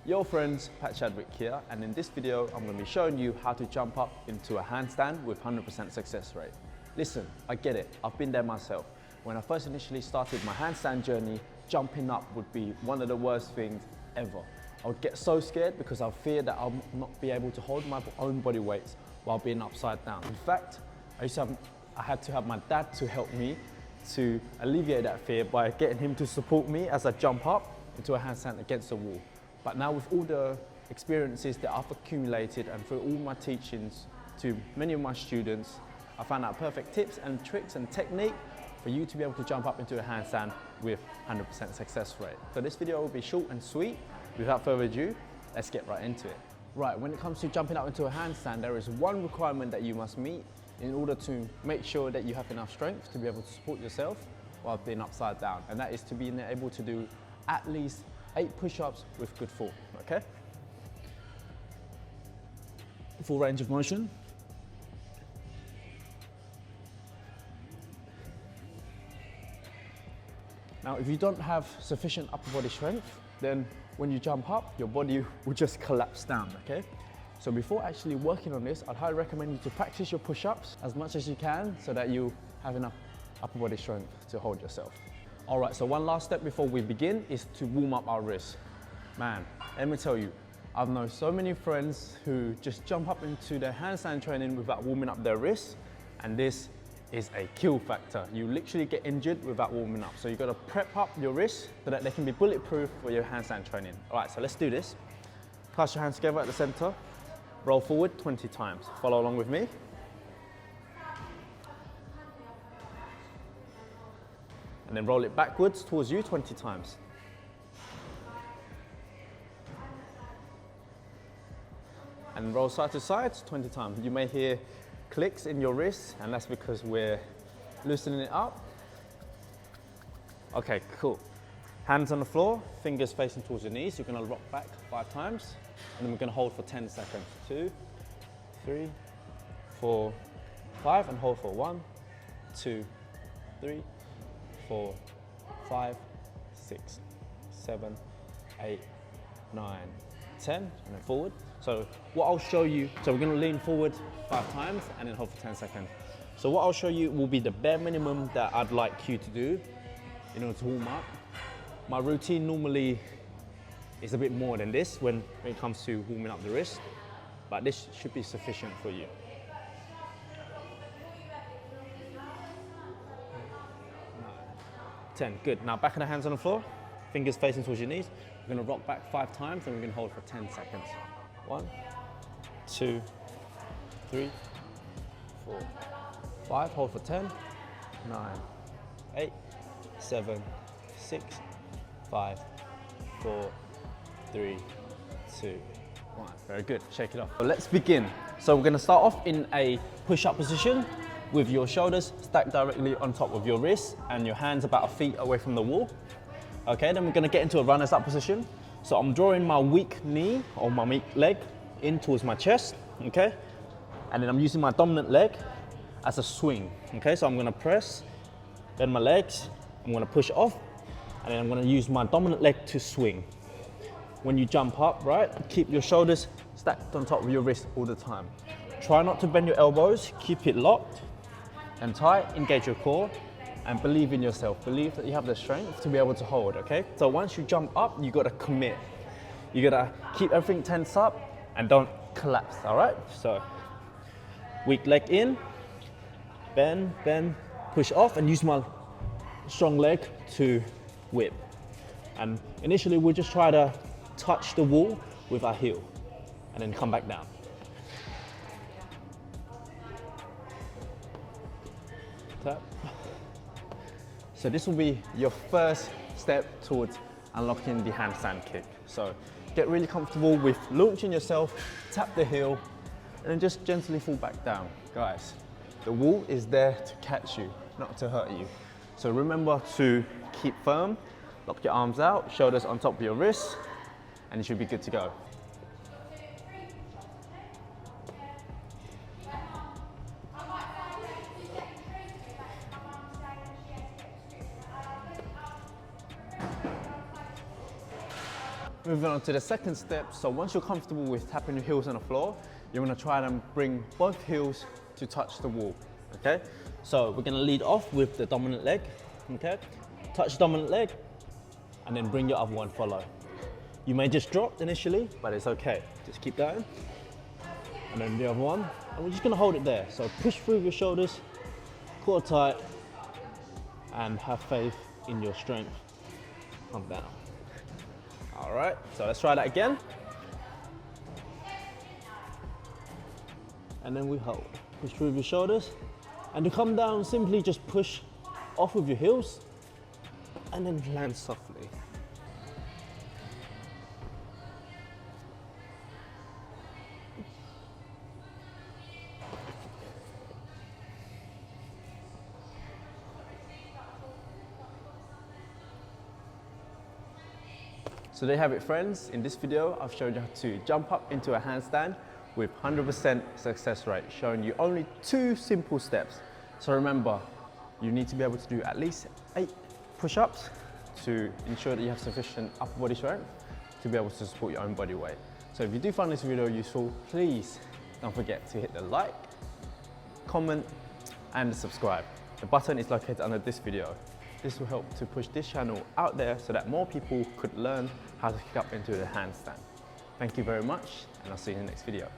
Yo friends, Pat Chadwick here, and in this video I'm going to be showing you how to jump up into a handstand with 100% success rate. Listen, I get it, I've been there myself. When I first initially started my handstand journey, jumping up would be one of the worst things ever. I would get so scared because I feared that I'll not be able to hold my own body weights while being upside down. In fact, I had to have my dad to help me to alleviate that fear by getting him to support me as I jump up into a handstand against the wall. But now with all the experiences that I've accumulated and through all my teachings to many of my students, I found out perfect tips and tricks and technique for you to be able to jump up into a handstand with 100% success rate. So this video will be short and sweet. Without further ado, let's get right into it. Right, when it comes to jumping up into a handstand, there is one requirement that you must meet in order to make sure that you have enough strength to be able to support yourself while being upside down. And that is to be able to do at least 8 push-ups with good form, okay? Full range of motion. Now, if you don't have sufficient upper body strength, then when you jump up, your body will just collapse down, okay? So before actually working on this, I'd highly recommend you to practice your push-ups as much as you can so that you have enough upper body strength to hold yourself. All right, so one last step before we begin is to warm up our wrists. Man, let me tell you, I've known so many friends who just jump up into their handstand training without warming up their wrists, and this is a kill factor. You literally get injured without warming up. So you've got to prep up your wrists so that they can be bulletproof for your handstand training. All right, so let's do this. Clasp your hands together at the center. Roll forward 20 times. Follow along with me. And then roll it backwards towards you 20 times. And roll side to side 20 times. You may hear clicks in your wrists, and that's because we're loosening it up. Okay, cool. Hands on the floor, fingers facing towards your knees. You're gonna rock back 5 times, and then we're gonna hold for 10 seconds. 2, 3, 4, 5, and hold for 1, 2, 3, 4, 5, 6, 7, 8, 9, 10, and then forward. So what I'll show you, so we're gonna lean forward 5 times and then hold for 10 seconds. So what I'll show you will be the bare minimum that I'd like you to do in order to warm up. My routine normally is a bit more than this when it comes to warming up the wrist, but this should be sufficient for you. 10, good. Now back of the hands on the floor, fingers facing towards your knees. We're gonna rock back 5 times and we're gonna hold for 10 seconds. 1, 2, 3, 4, 5, hold for 10, 9, 8, 7, 6, 5, 4, 3, 2, 1. Very good, shake it off. So let's begin. So we're gonna start off in a push-up position with your shoulders stacked directly on top of your wrists and your hands about 1 feet away from the wall. Okay, then we're gonna get into a runner's up position. So I'm drawing my weak knee or my weak leg in towards my chest, okay? And then I'm using my dominant leg as a swing, okay? So I'm gonna press, bend my legs, I'm gonna push off, and then I'm gonna use my dominant leg to swing. When you jump up, right, keep your shoulders stacked on top of your wrist all the time. Try not to bend your elbows, keep it locked and tight, engage your core, and believe in yourself. Believe that you have the strength to be able to hold, okay? So once you jump up, you gotta commit. You gotta keep everything tense up and don't collapse, all right? So, weak leg in, bend, bend, push off, and use my strong leg to whip. And initially, we'll just try to touch the wall with our heel, and then come back down. Tap. So this will be your first step towards unlocking the handstand kick. So get really comfortable with launching yourself, tap the heel, and then just gently fall back down. Guys, the wall is there to catch you, not to hurt you. So remember to keep firm, lock your arms out, shoulders on top of your wrists, and you should be good to go. Moving on to the second step. So once you're comfortable with tapping your heels on the floor, you're gonna try and bring both heels to touch the wall, okay? So we're gonna lead off with the dominant leg, okay? Touch the dominant leg, and then bring your other one follow. You may just drop initially, but it's okay. Just keep going. And then the other one, and we're just gonna hold it there. So push through your shoulders, core tight, and have faith in your strength. Come down. All right, so let's try that again. And then we hold. Push through your shoulders. And to come down, simply just push off with your heels and then land softly. So there you have it, friends. In this video, I've shown you how to jump up into a handstand with 100% success rate, showing you only 2 simple steps. So remember, you need to be able to do at least 8 push-ups to ensure that you have sufficient upper body strength to be able to support your own body weight. So if you do find this video useful, please don't forget to hit the like, comment, and subscribe. The button is located under this video. This will help to push this channel out there so that more people could learn how to kick up into the handstand. Thank you very much, and I'll see you in the next video.